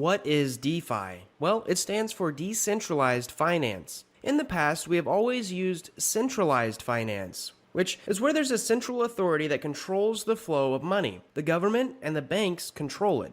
What is DeFi? Well, it stands for Decentralized Finance. In the past, we have always used centralized finance, which is where there's a central authority that controls the flow of money. The government and the banks control it.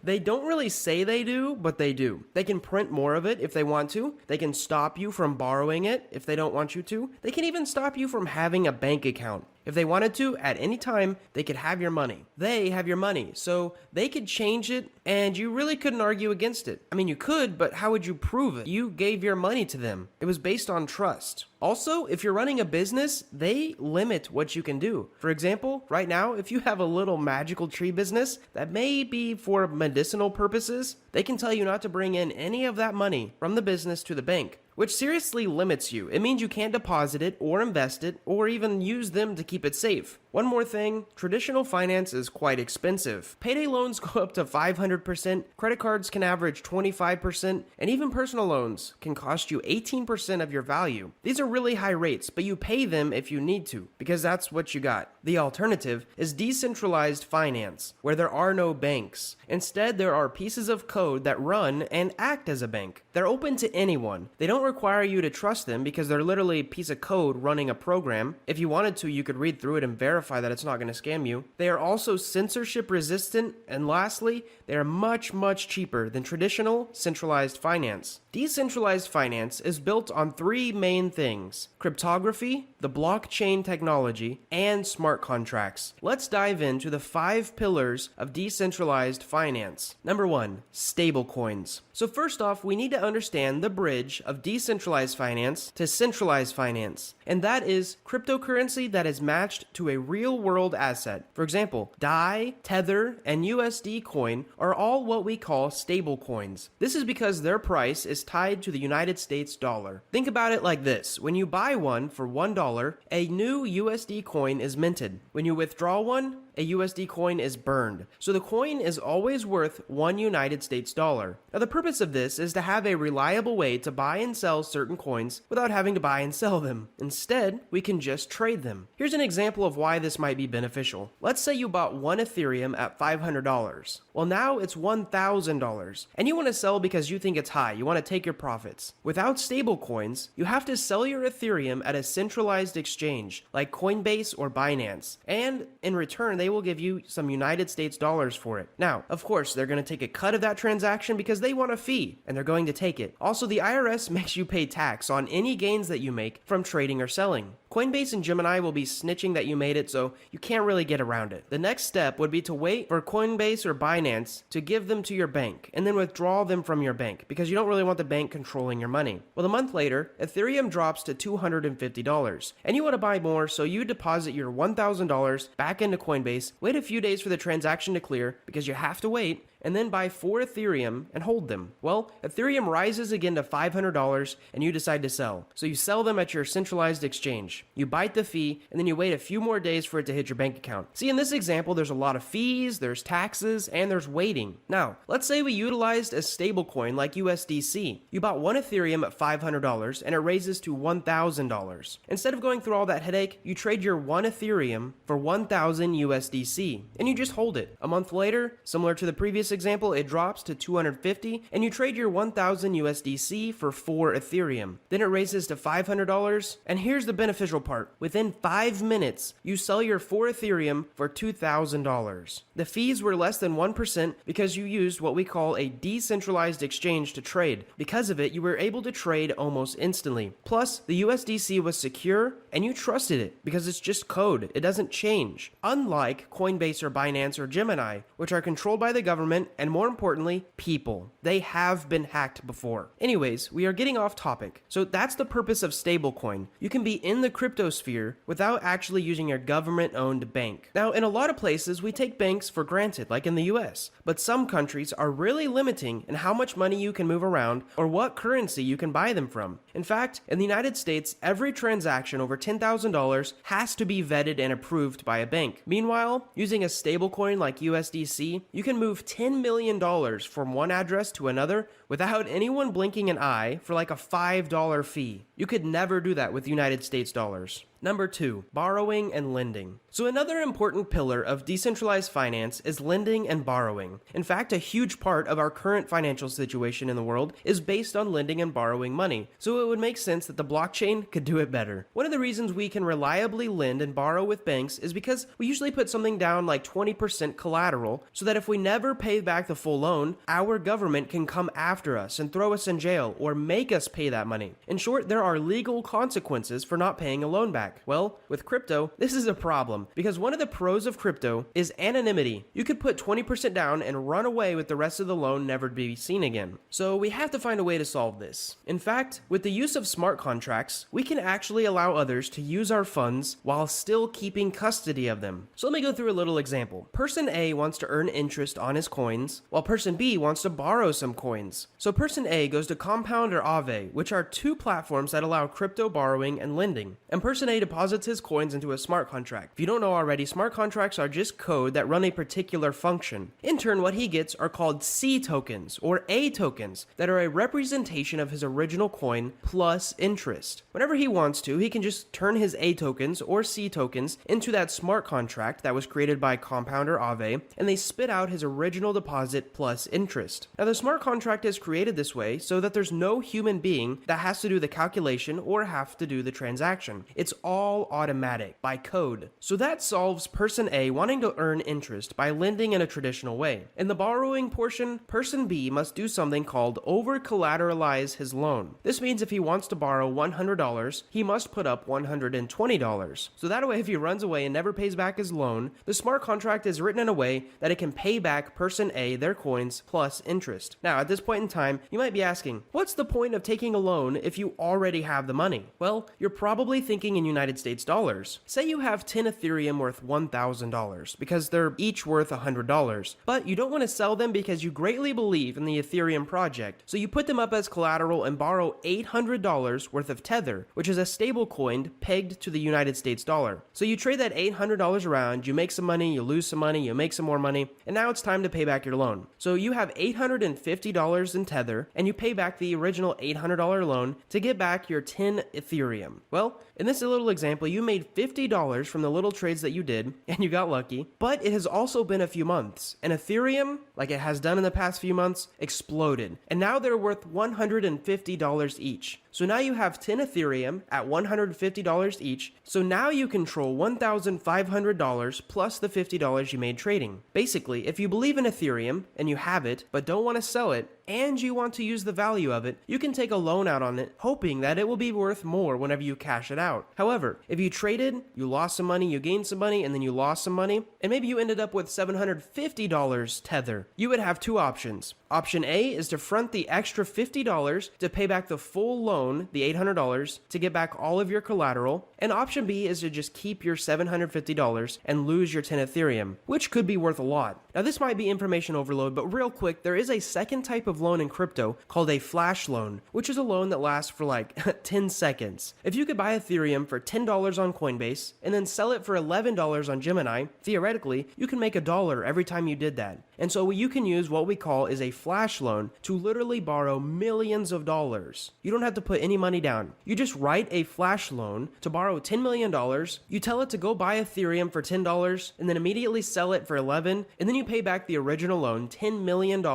They don't really say they do, but they do. They can print more of it if they want to. They can stop you from borrowing it if they don't want you to. They can even stop you from having a bank account. If they wanted to, at any time, they could have your money. They have your money, so they could change it, and you really couldn't argue against it. I mean, you could, but how would you prove it? You gave your money to them. It was based on trust. Also, if you're running a business, they limit what you can do. For example, right now, if you have a little magical tree business that may be for medicinal purposes, they can tell you not to bring in any of that money from the business to the bank, which seriously limits you. It means you can't deposit it or invest it or even use them to keep it safe. One more thing, traditional finance is quite expensive. Payday loans go up to 500%, credit cards can average 25%, and even personal loans can cost you 18% of your value. These are really high rates, but you pay them if you need to, because that's what you got. The alternative is decentralized finance, where there are no banks. Instead, there are pieces of code that run and act as a bank. They're open to anyone. They don't require you to trust them because they're literally a piece of code running a program. If you wanted to, you could read through it and verify that it's not going to scam you. They are also censorship resistant, and lastly, they are much cheaper than traditional centralized finance. Decentralized finance is built on three main things: cryptography, the blockchain technology, and smart contracts. Let's dive into the 5 pillars of decentralized finance. Number 1, stablecoins. So first off, we need to understand the bridge of decentralized finance to centralized finance, and that is cryptocurrency that is matched to a real-world asset. For example, DAI, Tether, and USD coin are all what we call stablecoins. This is because their price is tied to the United States dollar. Think about it like this: when you buy one for $1, a new USD coin is minted. When you withdraw one, a USD coin is burned. So the coin is always worth $1 United States dollar. Now the purpose of this is to have a reliable way to buy and sell certain coins without having to buy and sell them. Instead, we can just trade them. Here's an example of why this might be beneficial. Let's say you bought one Ethereum at $500. Well, now it's $1,000, and you want to sell because you think it's high. You want to take your profits. Without stable coins, you have to sell your Ethereum at a centralized exchange like Coinbase or Binance, and in return, they will give you some United States dollars for it. Now, of course, they're going to take a cut of that transaction because they want a fee, and they're going to take it. Also, the IRS makes you pay tax on any gains that you make from trading or selling. Coinbase and Gemini will be snitching that you made it, so you can't really get around it. The next step would be to wait for Coinbase or Binance to give them to your bank, and then withdraw them from your bank, because you don't really want the bank controlling your money. Well, a month later, Ethereum drops to $250, and you want to buy more, so you deposit your $1,000 back into Coinbase, wait a few days for the transaction to clear, because you have to wait, and then buy 4 Ethereum and hold them. Well, Ethereum rises again to $500 and you decide to sell. So you sell them at your centralized exchange. You bite the fee and then you wait a few more days for it to hit your bank account. See, in this example, there's a lot of fees, there's taxes, and there's waiting. Now, let's say we utilized a stablecoin like USDC. You bought 1 Ethereum at $500 and it raises to $1,000. Instead of going through all that headache, you trade your 1 Ethereum for 1,000 USDC and you just hold it. A month later, similar to the previous example, it drops to 250 and you trade your 1,000 USDC for 4 Ethereum. Then it raises to $500, and here's the beneficial part. Within 5 minutes, you sell your 4 Ethereum for $2,000. The fees were less than 1% because you used what we call a decentralized exchange to trade. Because of it, you were able to trade almost instantly. Plus, the USDC was secure and you trusted it because it's just code. It doesn't change. Unlike Coinbase or Binance or Gemini, which are controlled by the government and, more importantly, people. They have been hacked before. Anyways, we are getting off topic. So that's the purpose of stablecoin. You can be in the crypto sphere without actually using your government-owned bank. Now, in a lot of places, we take banks for granted, like in the US, but some countries are really limiting in how much money you can move around or what currency you can buy them from. In fact, in the United States, every transaction over $10,000 has to be vetted and approved by a bank. Meanwhile, using a stablecoin like USDC, you can move $10 million from one address to another without anyone blinking an eye for like a $5 fee. You could never do that with United States dollars. Number 2, borrowing and lending. So another important pillar of decentralized finance is lending and borrowing. In fact, a huge part of our current financial situation in the world is based on lending and borrowing money, so it would make sense that the blockchain could do it better. One of the reasons we can reliably lend and borrow with banks is because we usually put something down like 20% collateral, so that if we never pay back the full loan, our government can come after us and throw us in jail or make us pay that money. In short, there are legal consequences for not paying a loan back. Well, with crypto, this is a problem because one of the pros of crypto is anonymity. You could put 20% down and run away with the rest of the loan never to be seen again. So we have to find a way to solve this. In fact, with the use of smart contracts, we can actually allow others to use our funds while still keeping custody of them. So let me go through a little example. Person A wants to earn interest on his coins, while person B wants to borrow some coins. So person A goes to Compound or Aave, which are two platforms that allow crypto borrowing and lending. And person A deposits his coins into a smart contract. If you don't know already, smart contracts are just code that run a particular function. In turn, what he gets are called C tokens or A tokens that are a representation of his original coin plus interest. Whenever he wants to, he can just turn his A tokens or C tokens into that smart contract that was created by Compound or Aave, and they spit out his original deposit plus interest. Now, the smart contract is created this way so that there's no human being that has to do the calculation or have to do the transaction. It's all automatic by code. So that solves person A wanting to earn interest by lending in a traditional way. In the borrowing portion, person B must do something called over-collateralize his loan. This means if he wants to borrow $100, he must put up $120. So that way, if he runs away and never pays back his loan, the smart contract is written in a way that it can pay back person A their coins plus interest. Now, at this point in time, you might be asking, what's the point of taking a loan if you already have the money? Well, you're probably thinking in United States dollars. Say you have 10 Ethereum worth $1,000 because they're each worth $100, but you don't want to sell them because you greatly believe in the Ethereum project, so you put them up as collateral and borrow $800 worth of Tether, which is a stable coin pegged to the United States dollar. So you trade that $800 around, you make some money, you lose some money, you make some more money, and now it's time to pay back your loan. So you have $850 in Tether, and you pay back the original $800 loan to get back your 10 Ethereum. Well, in this little example, you made $50 from the little trades that you did, and you got lucky, but it has also been a few months, and Ethereum, like it has done in the past few months, exploded, and now they're worth $150 each. So now you have 10 Ethereum at $150 each, so now you control $1,500 plus the $50 you made trading. Basically, if you believe in Ethereum, and you have it, but don't want to sell it, and you want to use the value of it, you can take a loan out on it, hoping that it will be worth more whenever you cash it out. However, if you traded, you lost some money, you gained some money, and then you lost some money, and maybe you ended up with $750 Tether, you would have two options. Option A is to front the extra $50 to pay back the full loan, the $800, to get back all of your collateral, and option B is to just keep your $750 and lose your 10 Ethereum, which could be worth a lot. Now this might be information overload, but real quick, there is a second type of loan in crypto called a flash loan, which is a loan that lasts for like 10 seconds. If you could buy Ethereum for $10 on Coinbase and then sell it for $11 on Gemini, theoretically, you can make $1 every time you did that. And so you can use what we call is a flash loan to literally borrow millions of dollars. You don't have to put any money down. You just write a flash loan to borrow $10 million, you tell it to go buy Ethereum for $10, and then immediately sell it for $11, and then you pay back the original loan, $10 million,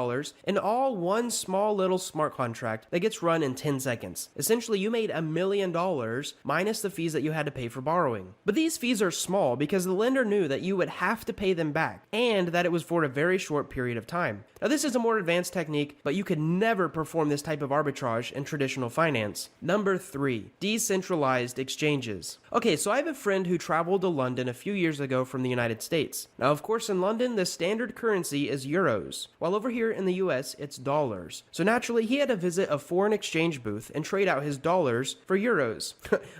and all one small little smart contract that gets run in 10 seconds. Essentially, you made $1 million minus the fees that you had to pay for borrowing. But these fees are small because the lender knew that you would have to pay them back, and that it was for a very short period of time. Now, this is a more advanced technique, but you could never perform this type of arbitrage in traditional finance. Number 3, decentralized exchanges. Okay, so I have a friend who traveled to London a few years ago from the United States. Now, of course, in London, the standard currency is euros, while over here in the US, it's dollars. So naturally, he had to visit a foreign exchange booth and trade out his dollars for euros.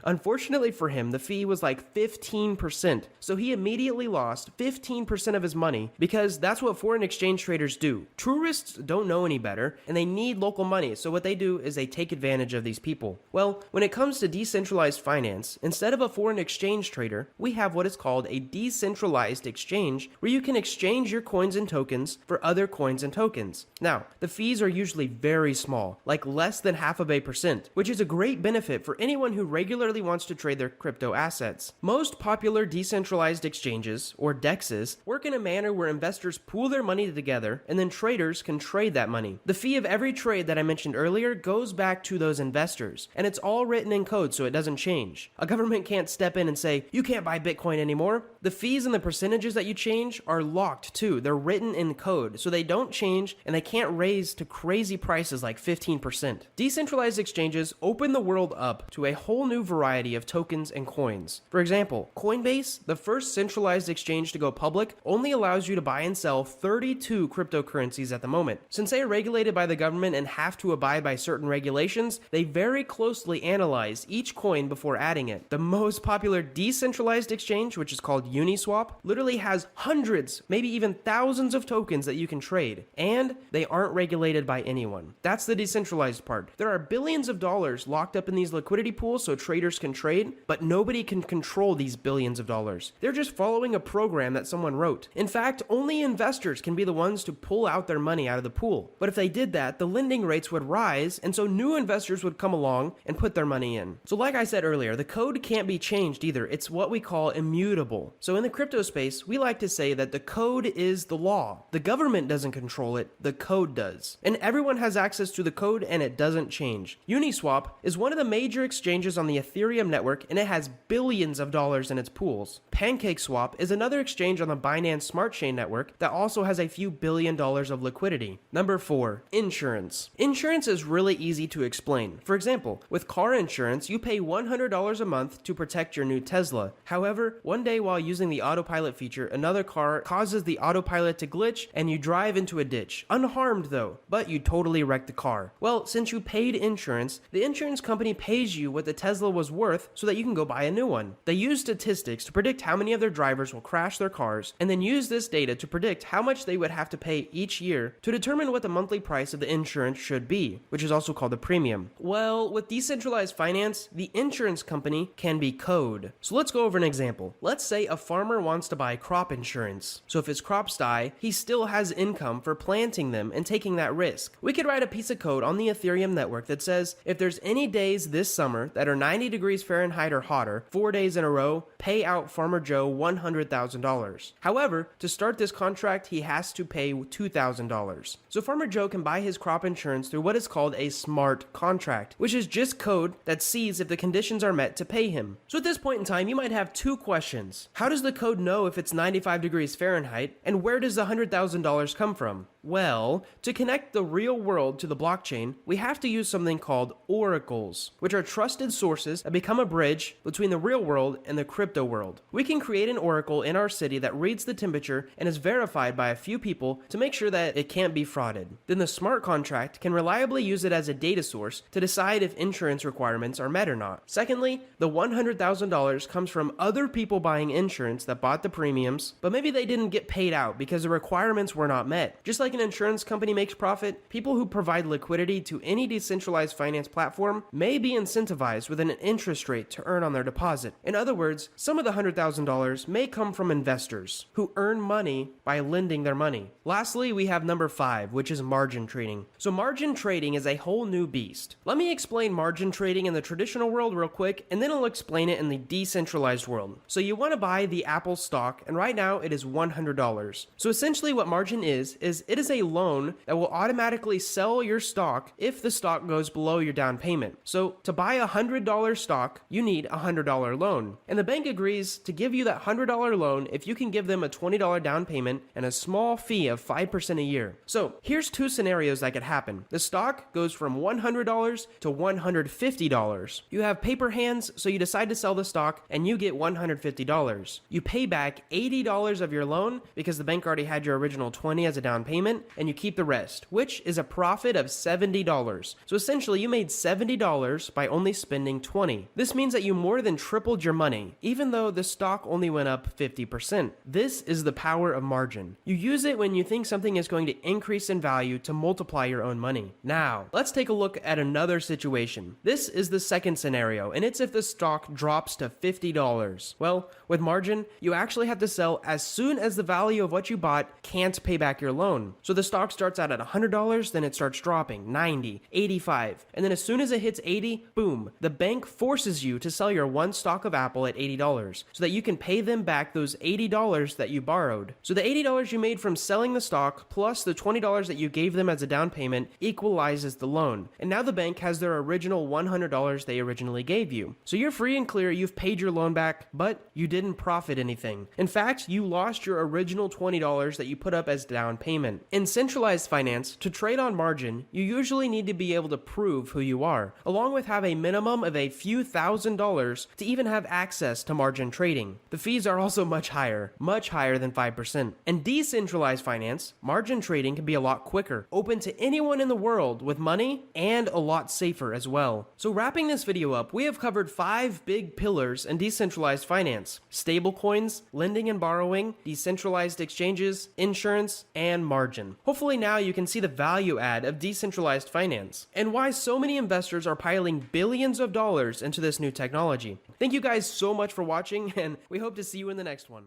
Unfortunately for him, the fee was like 15%, so he immediately lost 15% of his money because that's what foreign exchange traders do. Tourists don't know any better, and they need local money, so what they do is they take advantage of these people. Well, when it comes to decentralized finance, instead of a foreign exchange trader, we have what is called a decentralized exchange, where you can exchange your coins and tokens for other coins and tokens. Now, the fees are usually very small, like less than 0.5%, which is a great benefit for anyone who regularly wants to trade their crypto assets. Most popular decentralized exchanges, or DEXs, work in a manner where investors pool their money together and then traders can trade that money. The fee of every trade that I mentioned earlier goes back to those investors, and it's all written in code so it doesn't change. A government can't step in and say, you can't buy Bitcoin anymore. The fees and the percentages that you change are locked too. They're written in code, so they don't change and they can't raise to crazy prices like 15%. Decentralized exchanges open the world up to a whole new variety of tokens and coins. For example, Coinbase, the first centralized exchange to go public, only allows you to buy and sell 32 cryptocurrencies at the moment. Since they are regulated by the government and have to abide by certain regulations, they very closely analyze each coin before adding it. The most popular decentralized exchange, which is called Uniswap, literally has hundreds, maybe even thousands of tokens that you can trade, and they aren't regulated by anyone. That's the decentralized part. There are billions of dollars locked up in these liquidity pools so traders can trade, but nobody can control these billions of dollars. They're just following a program that someone wrote. In fact, only investors can be the ones to pull out their money out of the pool. But if they did that, the lending rates would rise, and so new investors would come along and put their money in. So like I said earlier, the code can't be changed either. It's what we call immutable. So in the crypto space, we like to say that the code is the law. The government doesn't control it, the code does. And everyone has access to the code and it doesn't change. Uniswap is one of the major exchanges on the Ethereum network and it has billions of dollars in its pools. PancakeSwap is another exchange on the Binance Smart Chain network that also has a few $billion of liquidity. Number 4, insurance. Insurance is really easy to explain. For example, with car insurance, you pay $100 a month to protect your new Tesla. However, one day while using the autopilot feature, another car causes the autopilot to glitch and you drive into a ditch. Unharmed though, but you totally wrecked the car. Well, since you paid insurance, the insurance company pays you what the Tesla was worth so that you can go buy a new one. They use statistics to predict how many of their drivers will crash their cars and then use this data to predict how much they would have to pay each year to determine what the monthly price of the insurance should be, which is also called a premium. Well, with decentralized finance, the insurance company can be code. So let's go over an example. Let's say a farmer wants to buy crop insurance. So if his crops die, he still has income for planting them and taking that risk. We could write a piece of code on the Ethereum network that says, if there's any days this summer that are 90 degrees Fahrenheit or hotter, 4 days in a row, pay out Farmer Joe $100,000. However, to start this contract, he has to pay $2,000. So Farmer Joe can buy his crop insurance through what is called a smart contract, which is just code that sees if the conditions are met to pay him. So at this point in time, you might have two questions. How does the code know if it's 95 degrees Fahrenheit, and where does the $100,000 come from? Well, to connect the real world to the blockchain, we have to use something called oracles, which are trusted sources that become a bridge between the real world and the crypto world. We can create an oracle in our city that reads the temperature and is verified by a few people to make sure that it can't be frauded. Then the smart contract can reliably use it as a data source to decide if insurance requirements are met or not. Secondly, the $100,000 comes from other people buying insurance that bought the premiums, but maybe they didn't get paid out because the requirements were not met. Just like an insurance company makes profit, people who provide liquidity to any decentralized finance platform may be incentivized with an interest rate to earn on their deposit. In other words, some of the $100,000 may come from investors who earn money by lending their money. Lastly, we have number 5, which is margin trading. So margin trading is a whole new beast. Let me explain margin trading in the traditional world real quick, and then I'll explain it in the decentralized world. So you want to buy the Apple stock, and right now it is $100. So essentially what margin is it is a loan that will automatically sell your stock if the stock goes below your down payment. So to buy a $100 stock, you need a $100 loan. And the bank agrees to give you that $100 loan if you can give them a $20 down payment and a small fee of 5% a year. So here's two scenarios that could happen. The stock goes from $100 to $150. You have paper hands, so you decide to sell the stock and you get $150. You pay back $80 of your loan because the bank already had your original $20 as a down payment, 5% and you keep the rest, which is a profit of $70. So essentially you made $70 by only spending $20. This means that you more than tripled your money, even though the stock only went up 50%. This is the power of margin. You use it when you think something is going to increase in value to multiply your own money. Now, let's take a look at another situation. This is the second scenario, and it's if the stock drops to $50. Well, with margin, you actually have to sell as soon as the value of what you bought can't pay back your loan. So the stock starts out at $100, then it starts dropping, 90, 85, and then as soon as it hits 80, boom, the bank forces you to sell your one stock of Apple at $80 so that you can pay them back those $80 that you borrowed. So the $80 you made from selling the stock plus the $20 that you gave them as a down payment equalizes the loan. And now the bank has their original $100 they originally gave you. So you're free and clear, you've paid your loan back, but you didn't profit anything. In fact, you lost your original $20 that you put up as down payment. In centralized finance, to trade on margin, you usually need to be able to prove who you are, along with have a minimum of a few $1,000s to even have access to margin trading. The fees are also much higher than 5%. In decentralized finance, margin trading can be a lot quicker, open to anyone in the world with money, and a lot safer as well. So wrapping this video up, we have covered 5 big pillars in decentralized finance: stablecoins, lending and borrowing, decentralized exchanges, insurance, and margin. Hopefully now you can see the value add of decentralized finance and why so many investors are piling billions of dollars into this new technology. Thank you guys so much for watching, and we hope to see you in the next one.